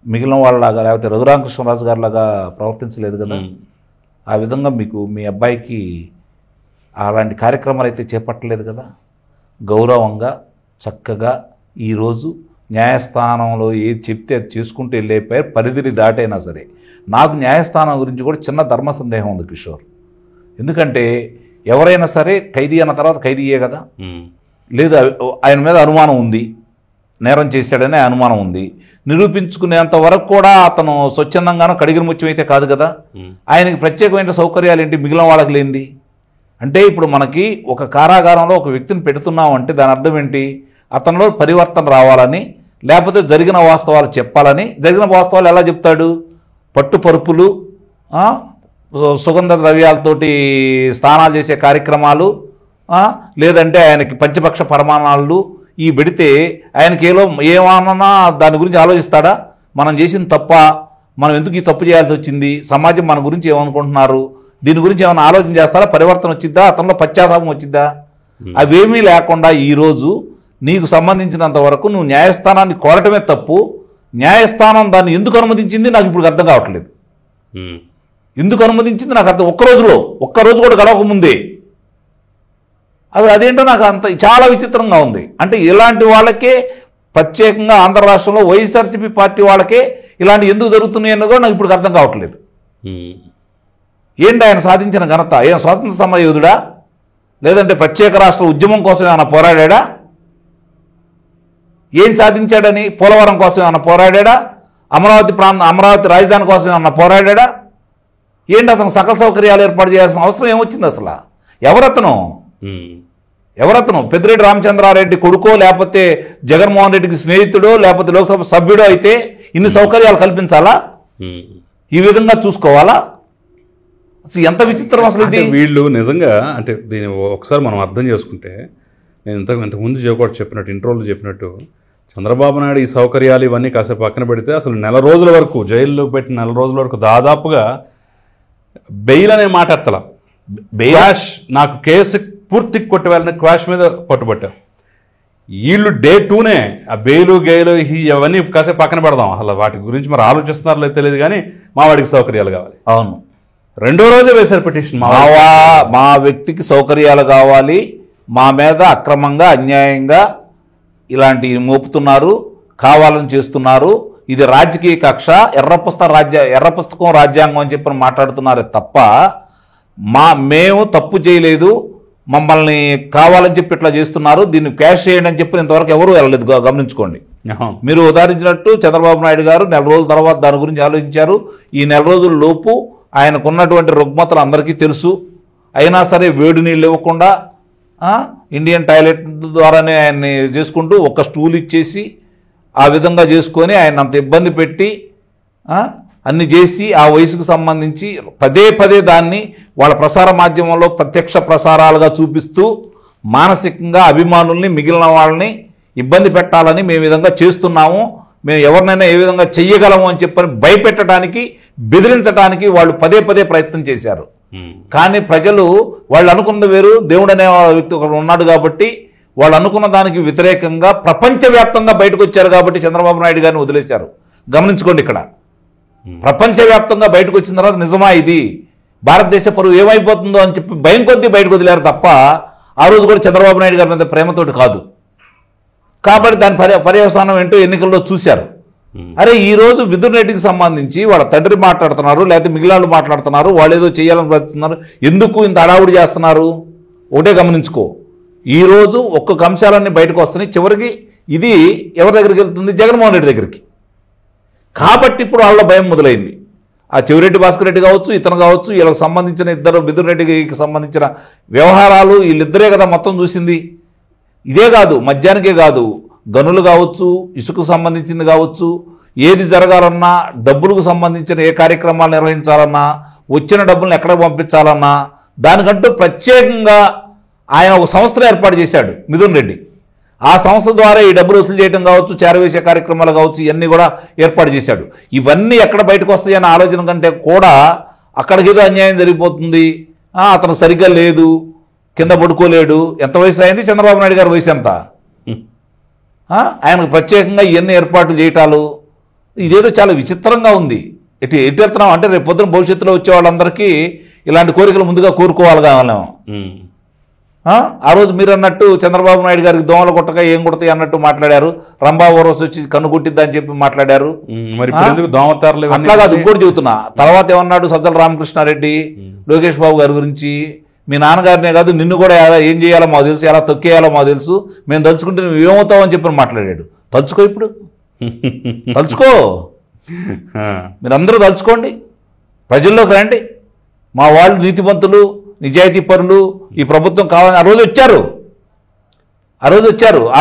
మిగిలిన వాళ్ళలాగా లేకపోతే రఘురామకృష్ణరాజు గారిలాగా ప్రవర్తించలేదు కదా. ఆ విధంగా మీకు మీ అబ్బాయికి అలాంటి కార్యక్రమాలు అయితే చేపట్టలేదు కదా. గౌరవంగా చక్కగా ఈరోజు న్యాయస్థానంలో ఏది చెప్తే అది చేసుకుంటూ వెళ్ళిపోయారు, పరిధిని దాటైనా సరే. నాకు న్యాయస్థానం గురించి కూడా చిన్న ధర్మ సందేహం ఉంది కిషోర్. ఎందుకంటే ఎవరైనా సరే ఖైదీ అన్న తర్వాత ఖైదీయే కదా. లేదు ఆయన మీద అనుమానం ఉంది, నేరం చేశాడనే అనుమానం ఉంది, నిరూపించుకునేంత వరకు కూడా అతను స్వచ్ఛందంగానో కడిగిన ముత్యం అయితే కాదు కదా. ఆయనకి ప్రత్యేకమైన సౌకర్యాలు ఏంటి మిగిలిన వాళ్ళకి లేనిది? అంటే ఇప్పుడు మనకి ఒక కారాగారంలో ఒక వ్యక్తిని పెడుతున్నాం అంటే దాని అర్థం ఏంటి? అతనిలో పరివర్తన రావాలని, లేకపోతే జరిగిన వాస్తవాలు చెప్పాలని. జరిగిన వాస్తవాలు ఎలా చెప్తాడు? పట్టుపరుపులు, సుగంధ ద్రవ్యాలతోటి స్నానాలు చేసే కార్యక్రమాలు, లేదంటే ఆయనకి పంచపక్ష పరమాణాలు ఈ పెడితే ఆయనకి ఏమన్నా దాని గురించి ఆలోచిస్తాడా? మనం చేసిన తప్ప, మనం ఎందుకు ఈ తప్పు చేయాల్సి వచ్చింది, సమాజం మన గురించి ఏమనుకుంటున్నారు, దీని గురించి ఏమైనా ఆలోచన చేస్తారా? పరివర్తన వచ్చిద్దా? అతనిలో పశ్చాత్తాపం వచ్చిద్దా? అవేమీ లేకుండా ఈరోజు నీకు సంబంధించినంత వరకు నువ్వు న్యాయస్థానాన్ని కోరటమే తప్పు, న్యాయస్థానం దాన్ని ఎందుకు అనుమతించింది నాకు ఇప్పుడు అర్థం కావట్లేదు. ఎందుకు అనుమతించింది నాకు అర్థం, ఒక్కరోజు కూడా గడవక ముందే అదేంటో నాకు అంత చాలా విచిత్రంగా ఉంది. అంటే ఇలాంటి వాళ్ళకే ప్రత్యేకంగా ఆంధ్ర రాష్ట్రంలో వైఎస్ఆర్సీపీ పార్టీ వాళ్ళకే ఇలాంటి ఎందుకు జరుగుతున్నాయని కూడా నాకు ఇప్పుడు అర్థం కావట్లేదు. ఏంటి ఆయన సాధించిన ఘనత? ఏం స్వాతంత్ర సమర యోధుడా, లేదంటే ప్రత్యేక రాష్ట్ర ఉద్యమం కోసం ఏమైనా పోరాడా? ఏం సాధించాడని? పోలవరం కోసం ఏమైనా పోరాడా? అమరావతి రాజధాని కోసం ఏమైనా పోరాడా? ఏంటి అతను సకల సౌకర్యాలు ఏర్పాటు చేయాల్సిన అవసరం ఏమొచ్చింది అసలు? ఎవరతను పెద్దిరెడ్డి రామచంద్రారెడ్డి కొడుకో, లేకపోతే జగన్మోహన్ రెడ్డికి స్నేహితుడో, లేకపోతే లోక్సభ సభ్యుడో అయితే ఇన్ని సౌకర్యాలు కల్పించాలా? ఈ విధంగా చూసుకోవాలా? అసలు ఎంత విచిత్రం అసలు ఇది. వీళ్ళు నిజంగా అంటే దీన్ని ఒకసారి మనం అర్థం చేసుకుంటే, నేను ఇంతకుముందు చెప్పినట్టు ఇంట్రోలో చెప్పినట్టు, చంద్రబాబు నాయుడు ఈ సౌకర్యాలు ఇవన్నీ కాసేపు పక్కన పెడితే అసలు నెల రోజుల వరకు జైల్లో పెట్టిన నెల రోజుల వరకు దాదాపుగా బెయిల్ అనే మాట ఎత్తల. క్వాష్ నాకు కేసు పూర్తి కొట్టివేళని క్వాష్ మీద పట్టుబట్టారు. వీళ్ళు డే 2నే ఆ బెయిలు గెయిలు ఇవన్నీ కాసేపు పక్కన పెడదాం, అసలు వాటి గురించి మరి ఆలోచిస్తున్నారో లేదు తెలియదు, కానీ మా వాడికి సౌకర్యాలు కావాలి. అవును, రెండో రోజే వేశారు పిటిషన్. మా వ్యక్తికి సౌకర్యాలు కావాలి, మా మీద అక్రమంగా అన్యాయంగా ఇలాంటివి మోపుతున్నారు, కావాలని చేస్తున్నారు, ఇది రాజకీయ కక్ష, ఎర్ర పుస్తకం రాజ్యాంగం అని చెప్పి మాట్లాడుతున్నారే తప్ప మేము తప్పు చేయలేదు, మమ్మల్ని కావాలని చెప్పి ఇట్లా చేస్తున్నారు, దీన్ని క్యాష్ చేయండి అని చెప్పి ఇంతవరకు ఎవరు వెళ్ళలేదు. గమనించుకోండి. మీరు ఉదాహరించినట్టు చంద్రబాబు నాయుడు గారు నెల రోజుల తర్వాత దాని గురించి ఆలోచించారు. ఈ నెల రోజుల లోపు ఆయనకున్నటువంటి రుగ్మతలు అందరికీ తెలుసు. అయినా సరే వేడి నీళ్ళు ఇవ్వకుండా ఇండియన్ టాయిలెట్ ద్వారానే ఆయన్ని చేసుకుంటూ ఒక స్టూల్ ఇచ్చేసి ఆ విధంగా చేసుకొని ఆయన అంత ఇబ్బంది పెట్టి అన్ని చేసి ఆ వయసుకు సంబంధించి పదే దాన్ని వాళ్ళ ప్రసార మాధ్యమంలో ప్రత్యక్ష ప్రసారాలుగా చూపిస్తూ మానసికంగా అభిమానుల్ని మిగిలిన వాళ్ళని ఇబ్బంది పెట్టాలని మేము విధంగా చేస్తున్నాము, మేము ఎవరినైనా ఏ విధంగా చెయ్యగలము అని చెప్పని భయపెట్టడానికి, బెదిరించడానికి వాళ్ళు పదే ప్రయత్నం చేశారు. కానీ ప్రజలు వాళ్ళు అనుకున్నది వేరు, దేవుడు అనే వ్యక్తి ఒకడు ఉన్నాడు కాబట్టి వాళ్ళు అనుకున్న దానికి వ్యతిరేకంగా ప్రపంచవ్యాప్తంగా బయటకు వచ్చారు కాబట్టి చంద్రబాబు నాయుడు గారిని వదిలేశారు. గమనించుకోండి, ఇక్కడ ప్రపంచవ్యాప్తంగా బయటకు వచ్చిన తర్వాత నిజమా ఇది భారతదేశ పరువు ఏమైపోతుందో అని చెప్పి భయం కొద్దీ బయటకు వదిలేరు తప్ప ఆ రోజు కూడా చంద్రబాబు నాయుడు గారి మీద ప్రేమతోటి కాదు. కాబట్టి దాని పర్యవసానం ఏంటో ఎన్నికల్లో చూశారు. అరే ఈ రోజు మిథున్ రెడ్డికి సంబంధించి వాళ్ళ తండ్రి మాట్లాడుతున్నారు, లేకపోతే మిగిలిన మాట్లాడుతున్నారు, వాళ్ళు ఏదో చేయాలని ప్రయత్నిస్తున్నారు, ఎందుకు ఇంత హడావుడి చేస్తున్నారు? ఒకటే గమనించుకో, ఈ రోజు ఒక్కొక్క అంశాలన్నీ బయటకు వస్తున్నాయి, చివరికి ఇది ఎవరి దగ్గరికి వెళ్తుంది? జగన్మోహన్ రెడ్డి దగ్గరికి. కాబట్టి ఇప్పుడు వాళ్ళ భయం మొదలైంది. ఆ చెవిరెడ్డి భాస్కర్ రెడ్డి కావచ్చు, ఇతను కావచ్చు, వీళ్ళకి సంబంధించిన ఇద్దరు మిథున్ రెడ్డికి సంబంధించిన వ్యవహారాలు వీళ్ళిద్దరే కదా మొత్తం చూసింది. ఇదే కాదు, మద్యానికే కాదు, గనులు కావచ్చు, ఇసుకు సంబంధించింది కావచ్చు, ఏది జరగాలన్నా, డబ్బులకు సంబంధించిన ఏ కార్యక్రమాలు నిర్వహించాలన్నా, వచ్చిన డబ్బులను ఎక్కడ పంపించాలన్నా దానికంటూ ప్రత్యేకంగా ఆయన ఒక సంస్థను ఏర్పాటు చేశాడు మిథున్ రెడ్డి. ఆ సంస్థ ద్వారా ఈ డబ్బులు వసూలు చేయడం కావచ్చు, చేరవేసే కార్యక్రమాలు కావచ్చు, ఇవన్నీ కూడా ఏర్పాటు చేశాడు. ఇవన్నీ ఎక్కడ బయటకు వస్తాయన్న ఆలోచన కంటే కూడా అక్కడికేదో అన్యాయం జరిగిపోతుంది, అతను సరిగ్గా లేదు, కింద పడుకోలేడు. ఎంత వయసు అయింది చంద్రబాబు నాయుడు గారి వయసు ఎంత? ఆయనకు ప్రత్యేకంగా ఇవన్నీ ఏర్పాట్లు చేయటాలు ఇదేదో చాలా విచిత్రంగా ఉంది. ఎటు వెళ్తున్నాం అంటే రేపు పొద్దున భవిష్యత్తులో వచ్చే వాళ్ళందరికీ ఇలాంటి కోరికలు ముందుగా కోరుకోవాలి కావాలేమో. ఆ రోజు మీరు అన్నట్టు చంద్రబాబు నాయుడు గారికి దోమలు కొట్టగా ఏం కొడతాయి అన్నట్టు మాట్లాడారు, రంభా ఓరస్ వచ్చి కన్ను కొట్టిద్దని చెప్పి మాట్లాడారు. అట్లా కాదు, ఇంకోటి చెబుతున్నా. తర్వాత ఏమన్నాడు సజ్జల రామకృష్ణారెడ్డి లోకేష్ బాబు గారి గురించి, మీ నాన్నగారినే కాదు నిన్ను కూడా ఏం చేయాలో మాకు తెలుసు, ఎలా తొక్కేయాలో మాకు తెలుసు, మేము తలుచుకుంటే నువ్వు ఏమవుతావు అని చెప్పి మాట్లాడాడు. తలుచుకో, ఇప్పుడు తలుచుకో, మీరందరూ తలుచుకోండి, ప్రజల్లోకి రండి. మా వాళ్ళు నీతివంతులు, నిజాయితీ పరులు, ఈ ప్రభుత్వం కావాలని ఆ రోజు వచ్చారు. ఆ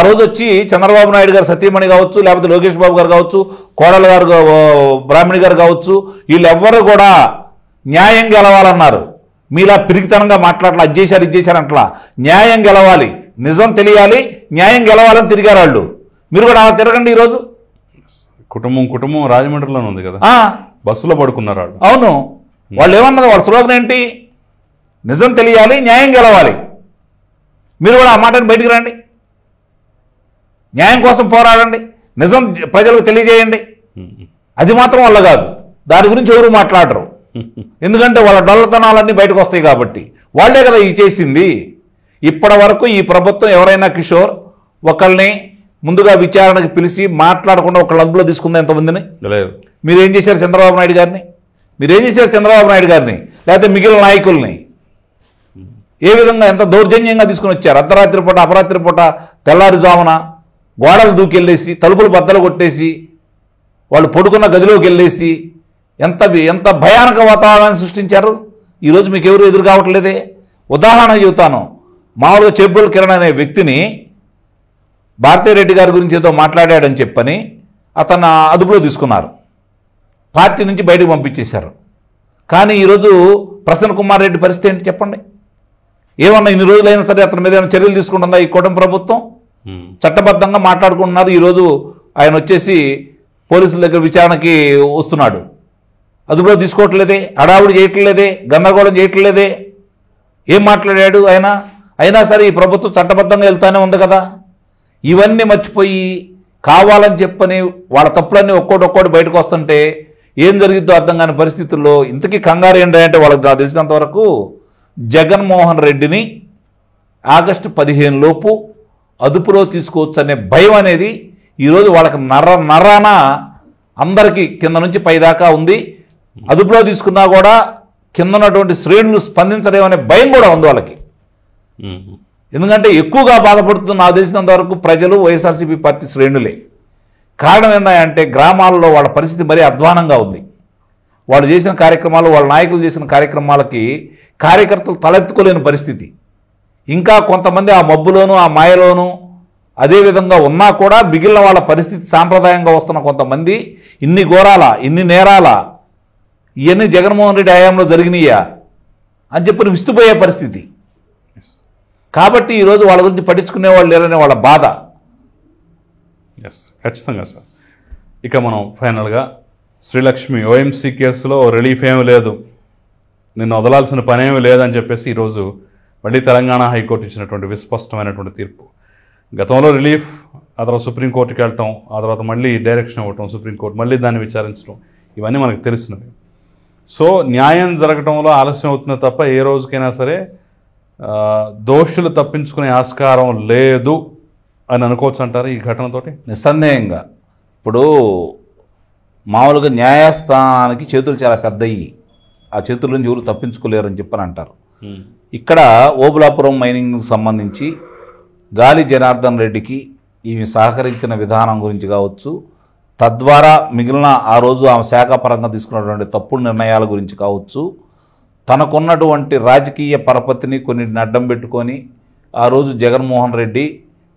రోజు వచ్చి చంద్రబాబు నాయుడు గారు సతీమణి కావచ్చు, లేకపోతే లోకేష్ బాబు గారు కావచ్చు, కోడల గారు బ్రాహ్మణి గారు కావచ్చు, వీళ్ళెవ్వరూ కూడా న్యాయం గెలవాలన్నారు. మీలా పిరికితనంగా మాట్లాడాలి, అది చేశారు అంటలా. న్యాయం గెలవాలి, నిజం తెలియాలి, న్యాయం గెలవాలని తిరిగారు వాళ్ళు. మీరు కూడా అలా తిరగండి. ఈరోజు కుటుంబం రాజమండ్రిలోనే ఉంది కదా, బస్సులో పడుకున్నారు వాళ్ళు. అవును, వాళ్ళు ఏమన్నారు? వాళ్ళ స్లోగన్ ఏంటి? నిజం తెలియాలి, న్యాయం గెలవాలి. మీరు కూడా ఆ మాటని బయటికి రండి, న్యాయం కోసం పోరాడండి, నిజం ప్రజలకు తెలియజేయండి. అది మాత్రం వల్ల కాదు. దాని గురించి ఎవరు మాట్లాడరు. ఎందుకంటే వాళ్ళ డొల్లతనాలన్నీ బయటకు వస్తాయి కాబట్టి. వాళ్ళే కదా ఇది చేసింది. ఇప్పటి వరకు ఈ ప్రభుత్వం ఎవరైనా కిషోర్ ఒకళ్ళని ముందుగా విచారణకు పిలిచి మాట్లాడకుండా ఒకళ్ళ అదుపులో తీసుకుందా ఎంతమందిని? మీరేం చేశారు చంద్రబాబు నాయుడు గారిని? మీరేం చేశారు చంద్రబాబు నాయుడు గారిని? లేకపోతే మిగిలిన నాయకుల్ని ఏ విధంగా ఎంత దౌర్జన్యంగా తీసుకుని వచ్చారు? అర్ధరాత్రి పూట, అపరాత్రి పూట, తెల్లారుజామున గోడలు దూకెళ్ళేసి, తలుపులు బద్దలు కొట్టేసి, వాళ్ళు పడుకున్న గదిలోకి వెళ్ళేసి ఎంత భయానక వాతావరణాన్ని సృష్టించారు. ఈరోజు మీకు ఎవరు ఎదురు కావట్లేదే. ఉదాహరణ చెబుతాను. మామూలుగా చెబ్బుల్ కిరణ్ అనే వ్యక్తిని భారతీరెడ్డి గారి గురించి ఏదో మాట్లాడాడని చెప్పని అతను అదుపులో తీసుకున్నారు. పార్టీ నుంచి బయటకు పంపించేశారు. కానీ ఈరోజు ప్రసన్న కుమార్ రెడ్డి పరిస్థితి ఏంటి చెప్పండి? ఏమన్నా ఇన్ని రోజులైనా సరే అతని మీద ఏమైనా చర్యలు తీసుకుంటుందా ఈ కూటమి ప్రభుత్వం? చట్టబద్ధంగా మాట్లాడుకుంటున్నారు. ఈరోజు ఆయన వచ్చేసి పోలీసుల దగ్గర విచారణకి వస్తున్నాడు. అదుపులో తీసుకోవట్లేదే, హడావుడి చేయట్లేదే, గందరగోళం చేయట్లేదే. ఏం మాట్లాడాడు ఆయన? అయినా సరే ఈ ప్రభుత్వం చట్టబద్ధంగా వెళ్తానే ఉంది కదా. ఇవన్నీ మర్చిపోయి కావాలని చెప్పని వాళ్ళ తప్పులన్నీ ఒక్కోటి బయటకు వస్తుంటే ఏం జరిగిద్దో అర్థం కాని పరిస్థితుల్లో ఇంతకీ కంగారు ఏంటంటే వాళ్ళకి తెలిసినంత వరకు జగన్మోహన్ రెడ్డిని ఆగస్టు 15 లోపు అదుపులో తీసుకోవచ్చు అనే భయం అనేది ఈరోజు వాళ్ళకి నరాన అందరికీ కింద నుంచి పై దాకా ఉంది. అదుపులో తీసుకున్నా కూడా కింద ఉన్నటువంటి శ్రేణులు స్పందించడం అనే భయం కూడా ఉంది వాళ్ళకి. ఎందుకంటే ఎక్కువగా బాధపడుతున్న నాకు తెలిసినంత వరకు ప్రజలు వైఎస్ఆర్సీపీ పార్టీ శ్రేణులే. కారణం ఏంటంటే గ్రామాల్లో వాళ్ళ పరిస్థితి మరీ అధ్వానంగా ఉంది. వాళ్ళు చేసిన కార్యక్రమాలు, వాళ్ళ నాయకులు చేసిన కార్యక్రమాలకి కార్యకర్తలు తలెత్తుకోలేని పరిస్థితి. ఇంకా కొంతమంది ఆ మబ్బులోనూ ఆ మాయలోనూ అదేవిధంగా ఉన్నా కూడా మిగిలిన వాళ్ళ పరిస్థితి సాంప్రదాయంగా వస్తున్న కొంతమంది ఇన్ని ఘోరాల, ఇన్ని నేరాల, ఇవన్నీ జగన్మోహన్ రెడ్డి హయాంలో జరిగినాయా అని చెప్పి విస్తుపోయే పరిస్థితి. కాబట్టి ఈరోజు వాళ్ళ గురించి పట్టించుకునే వాళ్ళు లేరనే వాళ్ళ బాధ. ఖచ్చితంగా సార్. ఇక మనం ఫైనల్గా శ్రీలక్ష్మి ఓఎంసీ కేసులో రిలీఫ్ ఏమీ లేదు, నిన్ను వదలాల్సిన పనేమీ లేదని చెప్పేసి ఈరోజు మళ్ళీ తెలంగాణ హైకోర్టు ఇచ్చినటువంటి విస్పష్టమైనటువంటి తీర్పు. గతంలో రిలీఫ్, ఆ తర్వాత సుప్రీంకోర్టుకి వెళ్ళటం, ఆ తర్వాత మళ్ళీ డైరెక్షన్ ఇవ్వటం సుప్రీంకోర్టు, మళ్ళీ దాన్ని విచారించడం, ఇవన్నీ మనకు తెలిసినవి. సో న్యాయం జరగటంలో ఆలస్యం అవుతుంది తప్ప ఏ రోజుకైనా సరే దోషులు తప్పించుకునే ఆస్కారం లేదు అని అనుకోవచ్చు అంటారు ఈ ఘటనతోటి? నిస్సందేహంగా. ఇప్పుడు మామూలుగా న్యాయస్థానానికి చేతులు చాలా పెద్దయి, ఆ చేతుల నుంచి ఎవరు తప్పించుకోలేరు అని చెప్పని అంటారు. ఇక్కడ ఓబులాపురం మైనింగ్ సంబంధించి గాలి జనార్దన్ రెడ్డికి ఈమె సహకరించిన విధానం గురించి కావచ్చు, తద్వారా మిగిలిన ఆ రోజు ఆమె శాఖాపరంగా తీసుకున్నటువంటి తప్పుడు నిర్ణయాల గురించి కావచ్చు, తనకున్నటువంటి రాజకీయ పరపతిని కొన్నిటిని అడ్డం పెట్టుకొని ఆ రోజు జగన్మోహన్ రెడ్డి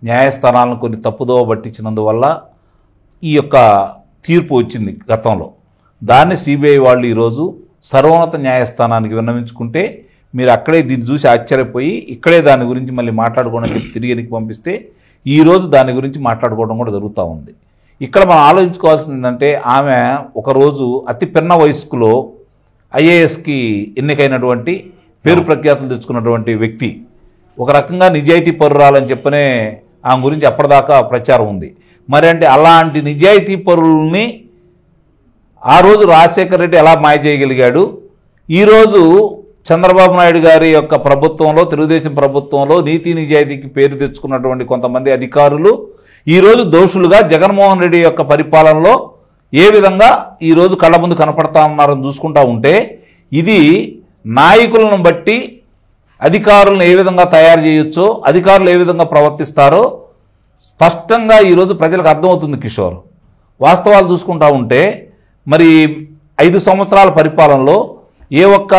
న్యాయస్థానాలను కొన్ని తప్పుదోవ పట్టించినందువల్ల ఈ యొక్క తీర్పు వచ్చింది గతంలో. దాన్ని సిబిఐ వాళ్ళు ఈరోజు సర్వోన్నత న్యాయస్థానానికి విన్నవించుకుంటే మీరు అక్కడే దీన్ని చూసి ఆశ్చర్యపోయి ఇక్కడే దాని గురించి మళ్ళీ మాట్లాడుకోవడం చెప్పి తిరిగి వెనక్కి పంపిస్తే ఈరోజు దాని గురించి మాట్లాడుకోవడం కూడా జరుగుతూ ఉంది. ఇక్కడ మనం ఆలోచించుకోవాల్సింది ఏంటంటే ఆమె ఒకరోజు అతి పిన్న వయస్కులో ఐఏఎస్కి ఎన్నికైనటువంటి పేరు ప్రఖ్యాతులు తెచ్చుకున్నటువంటి వ్యక్తి, ఒక రకంగా నిజాయితీ పరురాలని చెప్పనే ఆమె గురించి అప్పటిదాకా ప్రచారం ఉంది. మరి అంటే అలాంటి నిజాయితీ పరుల్ని ఆ రోజు రాజశేఖర రెడ్డి ఎలా మాయ చేయగలిగాడు? ఈరోజు చంద్రబాబు నాయుడు గారి యొక్క ప్రభుత్వంలో, తెలుగుదేశం ప్రభుత్వంలో నీతి నిజాయితీకి పేరు తెచ్చుకున్నటువంటి కొంతమంది అధికారులు ఈరోజు దోషులుగా జగన్మోహన్ రెడ్డి యొక్క పరిపాలనలో ఏ విధంగా ఈరోజు కళ్ళ ముందు కనపడతా ఉన్నారని చూసుకుంటా ఉంటే ఇది నాయకులను బట్టి అధికారులను ఏ విధంగా తయారు చేయొచ్చో, అధికారులు ఏ విధంగా ప్రవర్తిస్తారో స్పష్టంగా ఈరోజు ప్రజలకు అర్థమవుతుంది కిషోర్. వాస్తవాలు చూసుకుంటా ఉంటే మరి 5 సంవత్సరాల పరిపాలనలో ఏ ఒక్క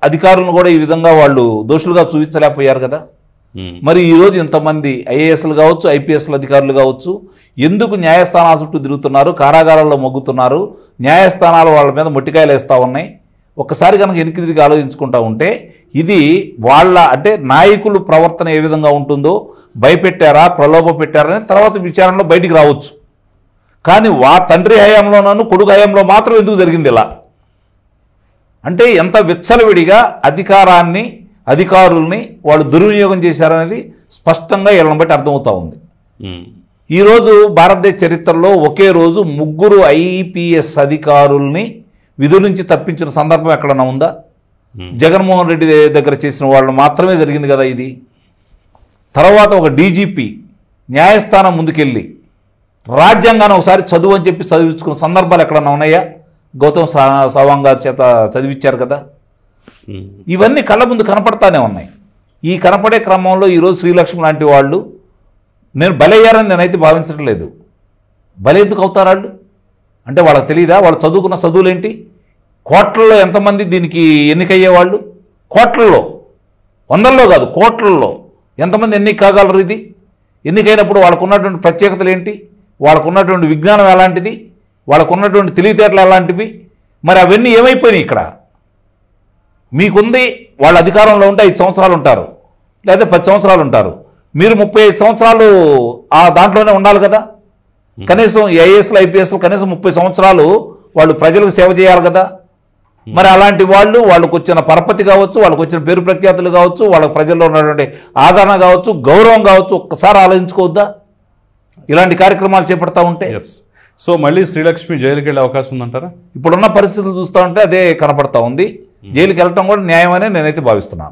అధికారులను కూడా ఈ విధంగా వాళ్ళు దోషులుగా చూపించలేకపోయారు కదా. మరి ఈరోజు ఇంతమంది ఐఏఎస్లు కావచ్చు, ఐపీఎస్ల అధికారులు కావచ్చు ఎందుకు న్యాయస్థానాల చుట్టూ తిరుగుతున్నారు, కారాగారాల్లో మొగ్గుతున్నారు, న్యాయస్థానాలు వాళ్ళ మీద మొట్టికాయలు వేస్తూ ఉన్నాయి? ఒక్కసారి కనుక వెనక్కి తిరిగి ఆలోచించుకుంటా ఉంటే ఇది వాళ్ళ అంటే నాయకులు ప్రవర్తన ఏ విధంగా ఉంటుందో భయపెట్టారా, ప్రలోభ పెట్టారా అని తర్వాత విచారణలో బయటికి రావచ్చు. కానీ తండ్రి హయాంలోనూ కొడుకు హయాంలో మాత్రం ఎందుకు జరిగింది ఇలా? అంటే ఎంత విచ్చలవిడిగా అధికారాన్ని, అధికారుల్ని వాళ్ళు దుర్వినియోగం చేశారనేది స్పష్టంగా వీళ్ళని బట్టి అర్థమవుతూ ఉంది. ఈరోజు భారతదేశ చరిత్రలో ఒకే రోజు 3 IPS అధికారుల్ని విధుల నుంచి తప్పించిన సందర్భం ఎక్కడన్నా ఉందా? జగన్మోహన్ రెడ్డి దగ్గర చేసిన వాళ్ళు మాత్రమే జరిగింది కదా ఇది. తర్వాత ఒక DGP న్యాయస్థానం ముందుకెళ్ళి రాజ్యాంగాన్ని ఒకసారి చదువు అని చెప్పి చదివించుకున్న సందర్భాలు ఎక్కడన్నా ఉన్నాయా? గౌతమ్ సవాంగ్ గారి చేత చదివించారు కదా. ఇవన్నీ కళ్ళ ముందు కనపడతానే ఉన్నాయి. ఈ కనపడే క్రమంలో ఈరోజు శ్రీలక్ష్మి లాంటి వాళ్ళు నేను బలయ్యారని నేనైతే భావించడం లేదు. బలి ఎందుకు అవుతారు వాళ్ళు? అంటే వాళ్ళకి తెలియదా వాళ్ళు చదువుకున్న చదువులేంటి? కోట్లలో ఎంతమంది దీనికి ఎన్నికయ్యేవాళ్ళు? కోట్లలో, వందల్లో కాదు కోట్లలో ఎంతమంది ఎన్నిక కాగలరు? ఇది ఎన్నికైనప్పుడు వాళ్ళకు ఉన్నటువంటి ప్రత్యేకతలు ఏంటి? వాళ్ళకు ఉన్నటువంటి విజ్ఞానం ఎలాంటిది? వాళ్ళకు ఉన్నటువంటి తెలివితేటలు ఎలాంటివి? మరి అవన్నీ ఏమైపోయినాయి ఇక్కడ? మీకుంది, వాళ్ళ అధికారంలో ఉంటే 5 సంవత్సరాలు ఉంటారు, లేదా 10 సంవత్సరాలు ఉంటారు. మీరు 35 సంవత్సరాలు ఆ దాంట్లోనే ఉండాలి కదా. కనీసం ఐఏఎస్లు IPSలు కనీసం 30 సంవత్సరాలు వాళ్ళు ప్రజలకు సేవ చేయాలి కదా. మరి అలాంటి వాళ్ళకు వచ్చిన పరపతి కావచ్చు, వాళ్ళకు వచ్చిన పేరు ప్రఖ్యాతులు కావచ్చు, వాళ్ళ ప్రజల్లో ఉన్నటువంటి ఆదరణ కావచ్చు, గౌరవం కావచ్చు, ఒక్కసారి ఆలోచించుకోవద్దా ఇలాంటి కార్యక్రమాలు చేపడతా ఉంటే? సో మళ్ళీ శ్రీలక్ష్మి జైలుకి వెళ్ళే అవకాశం ఉందంటారా? ఇప్పుడున్న పరిస్థితులు చూస్తూ ఉంటే అదే కనపడతా ఉంది. జైలుకి వెళ్ళటం కూడా న్యాయమనే నేనైతే భావిస్తున్నాను.